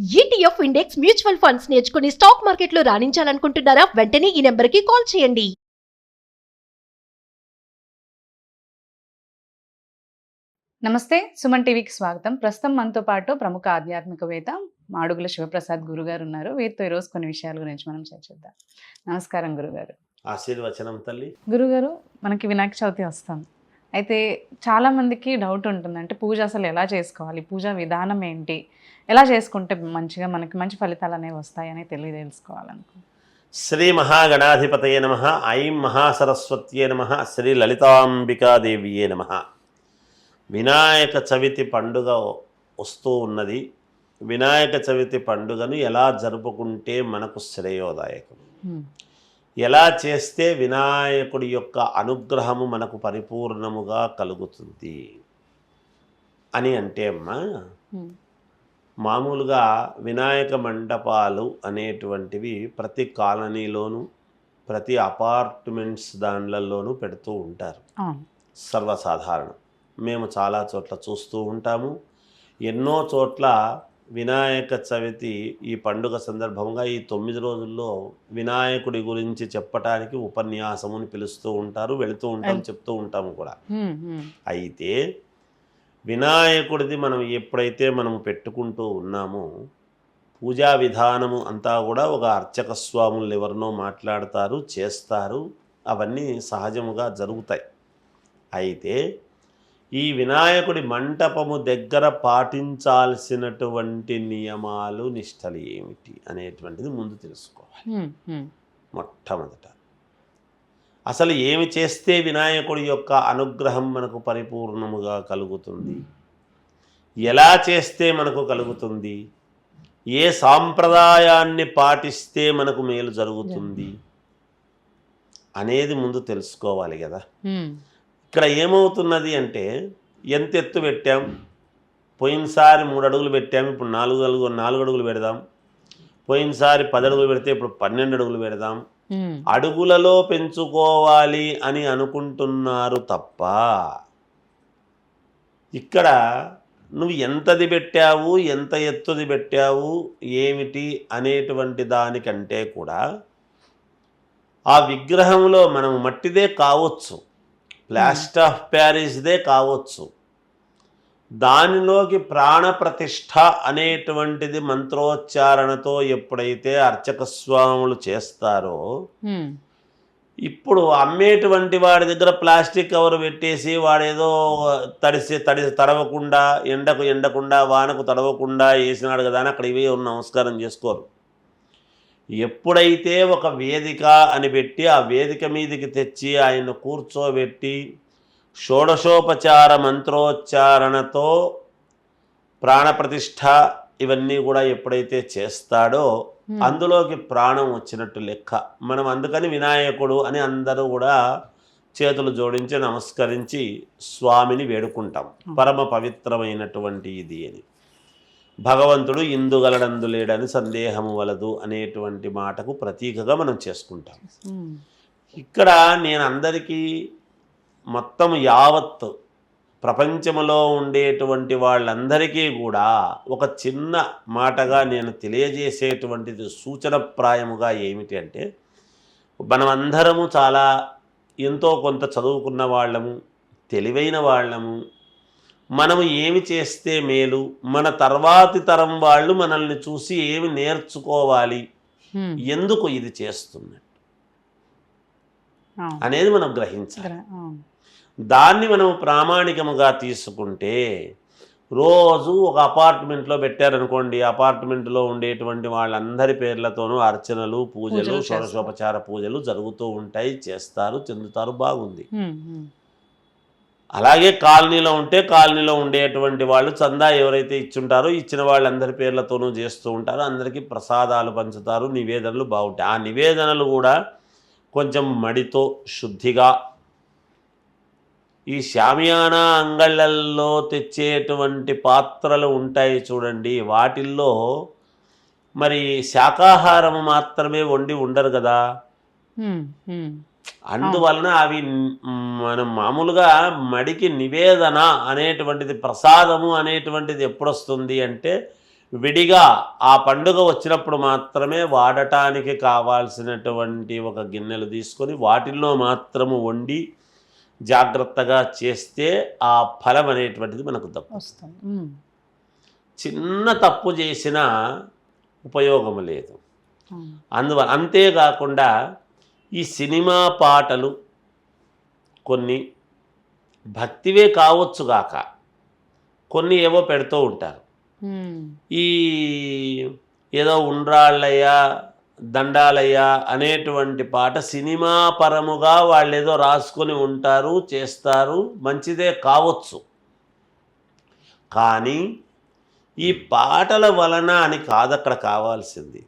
ETF index mutual funds నేర్చుకుని stock మార్కెట్లో రాణించాలనుకుంటున్నారా? వెంటనే ఈ నెంబర్కి కాల్ చేయండి. నమస్తే, సుమన్ టీవీకి స్వాగతం. ప్రస్తుతం మనతో పాటు ప్రముఖ ఆధ్యాత్మికవేత్త మాడుగుల శివప్రసాద్ గురుగారు ఉన్నారు. వీరితో ఈరోజు కొన్ని విషయాల గురించి మనం చర్చిద్దాం. నమస్కారం గురుగారు. ఆశీర్వచనం తల్లి. గురుగారు, మనకి వినాయక చవితి వస్తుంది. అయితే చాలా మందికి డౌట్ ఉంటుంది, అంటే పూజ అసలు ఎలా చేసుకోవాలి, పూజా విధానం ఏంటి, ఎలా చేసుకుంటే మంచిగా మనకి మంచి ఫలితాలు అనేవి వస్తాయని తెలుసుకోవాలనుకో. శ్రీ మహాగణాధిపతయే నమః. ఐం మహాసరస్వత్యే నమః. శ్రీ లలితాంబికాదేవియే నమః. వినాయక చవితి పండుగ వస్తూ ఉన్నది. వినాయక చవితి పండుగను ఎలా జరుపుకుంటే మనకు శ్రేయోదాయకం, ఎలా చేస్తే వినాయకుడి యొక్క అనుగ్రహము మనకు పరిపూర్ణముగా కలుగుతుంది అని అంటే అమ్మా, మామూలుగా వినాయక మండపాలు అనేటువంటివి ప్రతి కాలనీలోనూ ప్రతి అపార్ట్మెంట్స్ దానిలలోనూ పెడుతూ ఉంటారు. సర్వసాధారణం. మేము చాలా చోట్ల చూస్తూ ఉంటాము. ఎన్నో చోట్ల వినాయక చవితి ఈ పండుగ సందర్భంగా ఈ 9 రోజుల్లో వినాయకుడి గురించి చెప్పటానికి ఉపన్యాసముని పిలుస్తూ ఉంటారు, వెళుతూ ఉంటాం, చెప్తూ ఉంటాము కూడా. అయితే వినాయకుడిది మనం ఎప్పుడైతే మనం పెట్టుకుంటూ ఉన్నామో పూజా విధానము అంతా కూడా ఒక అర్చక స్వాములు ఎవరినో మాట్లాడతారు, చేస్తారు, అవన్నీ సహజముగా జరుగుతాయి. అయితే ఈ వినాయకుడి మంటపము దగ్గర పాటించాల్సినటువంటి నియమాలు నిష్టలు ఏమిటి అనేటువంటిది ముందు తెలుసుకోవాలి. మొట్టమొదట అసలు ఏమి చేస్తే వినాయకుడి యొక్క అనుగ్రహం మనకు పరిపూర్ణముగా కలుగుతుంది, ఎలా చేస్తే మనకు కలుగుతుంది, ఏ సాంప్రదాయాన్ని పాటిస్తే మనకు మేలు జరుగుతుంది అనేది ముందు తెలుసుకోవాలి కదా. ఇక్కడ ఏమవుతున్నది అంటే, ఎంత ఎత్తు పెట్టాం, పోయినసారి 3 అడుగులు పెట్టాము, ఇప్పుడు 4 అడుగులు పెడదాం, పోయినసారి 10 అడుగులు పెడితే ఇప్పుడు 12 అడుగులు పెడదాం, అడుగులలో పెంచుకోవాలి అని అనుకుంటున్నారు తప్ప, ఇక్కడ నువ్వు ఎంతది పెట్టావు, ఎంత ఎత్తుది పెట్టావు, ఏమిటి అనేటువంటి దానికంటే కూడా ఆ విగ్రహంలో మనం మట్టిదే కావచ్చు, ప్లాస్టర్ ఆఫ్ ప్యారిస్దే కావచ్చు, దానిలోకి ప్రాణప్రతిష్ఠ అనేటువంటిది మంత్రోచ్చారణతో ఎప్పుడైతే అర్చక స్వాములు చేస్తారో, ఇప్పుడు అమ్మేటువంటి వాడి దగ్గర ప్లాస్టిక్ కవర్ పెట్టేసి వాడేదో తడవకుండా, ఎండకుండా, వానకు తడవకుండా వేసినాడు కదా అని అక్కడ ఇవే నమస్కారం చేసుకోరు. ఎప్పుడైతే ఒక వేదిక అని పెట్టి ఆ వేదిక మీదకి తెచ్చి ఆయన కూర్చోబెట్టి షోడశోపచార మంత్రోచ్చారణతో ప్రాణప్రతిష్ఠ ఇవన్నీ కూడా ఎప్పుడైతే చేస్తాడో అందులోకి ప్రాణం వచ్చినట్టు లెక్క. మనం అందుకని వినాయకుడు అని అందరూ కూడా చేతులు జోడించి నమస్కరించి స్వామిని వేడుకుంటాం. పరమ పవిత్రమైనటువంటి ఇది అని. భగవంతుడు ఇందుగలడందు లేడని సందేహము వలదు అనేటువంటి మాటకు ప్రతీకగా మనం చేసుకుంటాం. ఇక్కడ నేను అందరికీ మొత్తం యావత్ ప్రపంచంలో ఉండేటువంటి వాళ్ళందరికీ కూడా ఒక చిన్న మాటగా నేను తెలియజేసేటువంటిది సూచనప్రాయముగా ఏమిటి అంటే, మనమందరము చాలా ఎంతో కొంత చదువుకున్న వాళ్ళము, తెలివైన వాళ్ళము. మనము ఏమి చేస్తే మేలు, మన తర్వాతి తరం వాళ్ళు మనల్ని చూసి ఏమి నేర్చుకోవాలి, ఎందుకు ఇది చేస్తున్నట్టు అనేది మనం గ్రహించాలి. దాన్ని మనం ప్రామాణికముగా తీసుకుంటే, రోజు ఒక అపార్ట్మెంట్లో పెట్టారనుకోండి, అపార్ట్మెంట్లో ఉండేటువంటి వాళ్ళందరి పేర్లతోనూ అర్చనలు, పూజలు, షోడశోపచార పూజలు జరుగుతూ ఉంటాయి, చేస్తారు, చెందుతారు, బాగుంది. అలాగే కాలనీలో ఉంటే కాలనీలో ఉండేటువంటి వాళ్ళు చందా ఎవరైతే ఇచ్చుంటారో ఇచ్చిన వాళ్ళందరి పేర్లతోనూ చేస్తూ ఉంటారు, అందరికీ ప్రసాదాలు పంచుతారు, నివేదనలు బాగుంటాయి. ఆ నివేదనలు కూడా కొంచెం మడితో శుద్ధిగా, ఈ షామియానా అంగళ్ళల్లో తెచ్చేటువంటి పాత్రలు ఉంటాయి చూడండి, వాటిల్లో మరి శాకాహారం మాత్రమే వండి ఉండరు కదా. అందువలన అవి మనం మామూలుగా మడికి నివేదన అనేటువంటిది, ప్రసాదము అనేటువంటిది ఎప్పుడు వస్తుంది అంటే విడిగా ఆ పండుగ వచ్చినప్పుడు మాత్రమే వాడటానికి కావాల్సినటువంటి ఒక గిన్నెలు తీసుకొని వాటిల్లో మాత్రము వండి జాగ్రత్తగా చేస్తే ఆ ఫలం అనేటువంటిది మనకు వస్తుంది. చిన్న తప్పు చేసినా ఉపయోగం లేదు. అందువల్ల అంతేకాకుండా ఈ సినిమా పాటలు కొన్ని భక్తివే కావచ్చుగాక కొన్ని ఏవో పెడుతూ ఉంటారు. ఈ ఏదో ఉండ్రాళ్ళయ్యా దండాలయ్యా అనేటువంటి పాట సినిమా పరముగా వాళ్ళు ఏదో రాసుకొని ఉంటారు, చేస్తారు, మంచిదే కావచ్చు. కానీ ఈ పాటల వలన అని కాదు అక్కడ కావాల్సింది.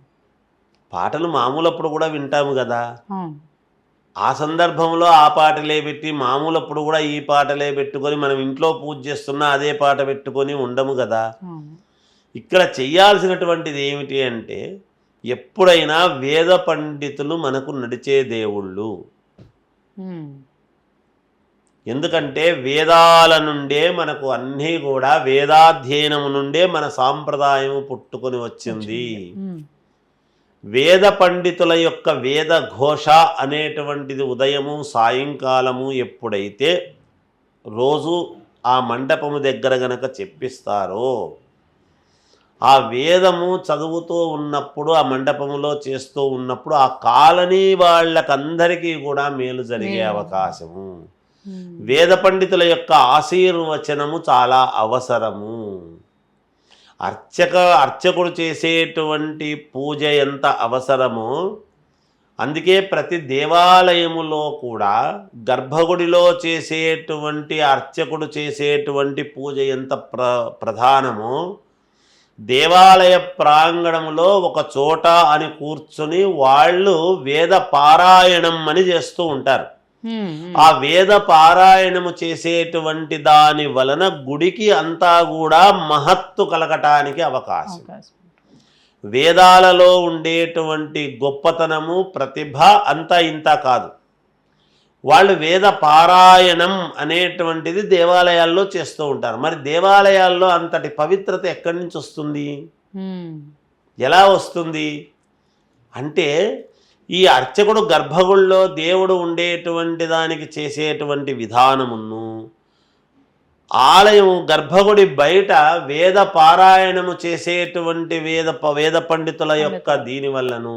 పాటలు మామూలప్పుడు కూడా వింటాము కదా, ఆ సందర్భంలో ఆ పాటలే పెట్టి మామూలప్పుడు కూడా ఈ పాటలే పెట్టుకొని మనం ఇంట్లో పూజ చేస్తున్నా అదే పాట పెట్టుకొని ఉండము కదా. ఇక్కడ చెయ్యాల్సినటువంటిది ఏమిటి అంటే ఎప్పుడైనా వేద పండితులు మనకు నడిచే దేవుళ్ళు. ఎందుకంటే వేదాల నుండే మనకు అన్నీ కూడా వేదాధ్యయనము నుండే మన సాంప్రదాయం పుట్టుకొని వచ్చింది. వేద పండితుల యొక్క వేద ఘోష అనేటువంటిది ఉదయము సాయంకాలము ఎప్పుడైతే రోజు ఆ మండపము దగ్గర గనక చెప్పిస్తారో ఆ వేదము చదువుతూ ఉన్నప్పుడు ఆ మండపములో చేస్తూ ఉన్నప్పుడు ఆ కాలనీ వాళ్ళకందరికీ కూడా మేలు జరిగే అవకాశము. వేద పండితుల యొక్క ఆశీర్వచనము చాలా అవసరము. అర్చకుడు చేసేటువంటి పూజ ఎంత అవసరమో అందుకే ప్రతి దేవాలయములో కూడా గర్భగుడిలో చేసేటువంటి అర్చకుడు చేసేటువంటి పూజ ఎంత ప్రధానమో దేవాలయ ప్రాంగణంలో ఒక చోట అని కూర్చుని వాళ్ళు వేద పారాయణం అని చేస్తూ ఉంటారు. ఆ వేద పారాయణము చేసేటువంటి దాని వలన గుడికి అంతా కూడా మహత్తు కలగటానికి అవకాశం. వేదాలలో ఉండేటువంటి గొప్పతనము ప్రతిభ అంతా ఇంత కాదు. వాళ్ళు వేద పారాయణం అనేటువంటిది దేవాలయాల్లో చేస్తూ ఉంటారు. మరి దేవాలయాల్లో అంతటి పవిత్రత ఎక్కడి నుంచి వస్తుంది, ఎలా వస్తుంది అంటే ఈ అర్చకుడు గర్భగుడిలో దేవుడు ఉండేటువంటి దానికి చేసేటువంటి విధానమును ఆలయం గర్భగుడి బయట వేద పారాయణము చేసేటువంటి వేద పండితుల యొక్క దీనివల్లను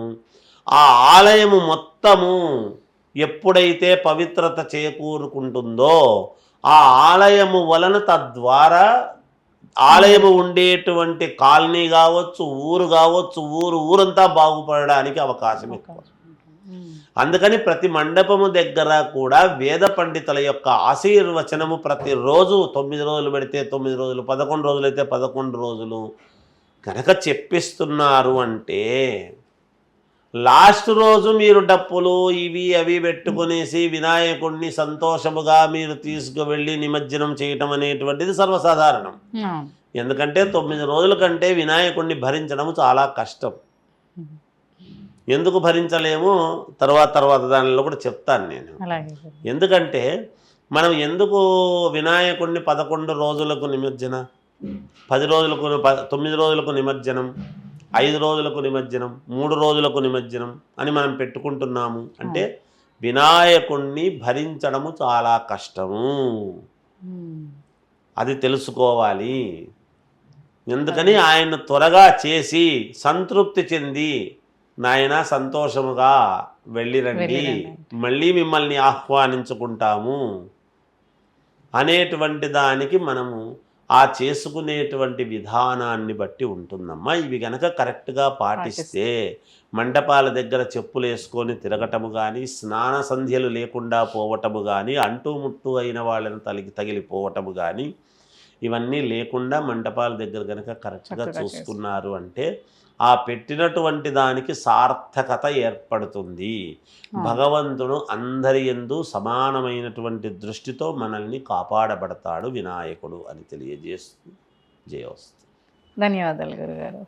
ఆ ఆలయము మొత్తము ఎప్పుడైతే పవిత్రత చేకూరుకుంటుందో ఆ ఆలయము వలన తద్వారా ఆలయము ఉండేటువంటి కాలనీ కావచ్చు, ఊరు కావచ్చు, ఊరంతా బాగుపడడానికి అవకాశం ఎక్కువ. అందుకని ప్రతి మండపము దగ్గర కూడా వేద పండితుల యొక్క ఆశీర్వచనము ప్రతిరోజు 9 రోజులు పెడితే 9 రోజులు, 11 రోజులు అయితే 11 రోజులు కనుక చెప్పిస్తున్నారు అంటే లాస్ట్ రోజు మీరు డప్పులు ఇవి అవి పెట్టుకునేసి వినాయకుడిని సంతోషముగా మీరు తీసుకువెళ్ళి నిమజ్జనం చేయటం అనేటువంటిది సర్వసాధారణం. ఎందుకంటే 9 రోజుల కంటే వినాయకుడిని భరించడం చాలా కష్టం. ఎందుకు భరించలేమో తర్వాత దానిలో కూడా చెప్తాను నేను. ఎందుకంటే మనం ఎందుకు వినాయకుడిని 11 రోజులకు నిమజ్జన, 10 రోజులకు 9 రోజులకు నిమజ్జనం, 5 రోజులకు నిమజ్జనం, 3 రోజులకు నిమజ్జనం అని మనం పెట్టుకుంటున్నాము అంటే వినాయకుణ్ణి భరించడము చాలా కష్టము. అది తెలుసుకోవాలి. ఎందుకని ఆయన త్వరగా చేసి సంతృప్తి చెంది నాయన సంతోషముగా వెళ్ళిరండి, మళ్ళీ మిమ్మల్ని ఆహ్వానించుకుంటాము అనేటువంటి దానికి మనము ఆ చేసుకునేటువంటి విధానాన్ని బట్టి ఉంటుందమ్మా. ఇవి కనుక కరెక్ట్గా పాటిస్తే మండపాల దగ్గర చెప్పులు వేసుకొని తిరగటము కానీ, స్నాన సంధ్యలు లేకుండా పోవటము కానీ, అంటూ ముట్టు అయిన వాళ్ళని తగిలిపోవటము కానీ ఇవన్నీ లేకుండా మండపాల దగ్గర కనుక కరెక్ట్గా చూసుకున్నారు అంటే ఆ పెట్టినటువంటి దానికి సార్థకత ఏర్పడుతుంది. భగవంతుడు అందరి యందు సమానమైనటువంటి దృష్టితో మనల్ని కాపాడబడతాడు వినాయకుడు అని తెలియజేస్తూ జయోస్తు. ధన్యవాదాలు గురుగారు.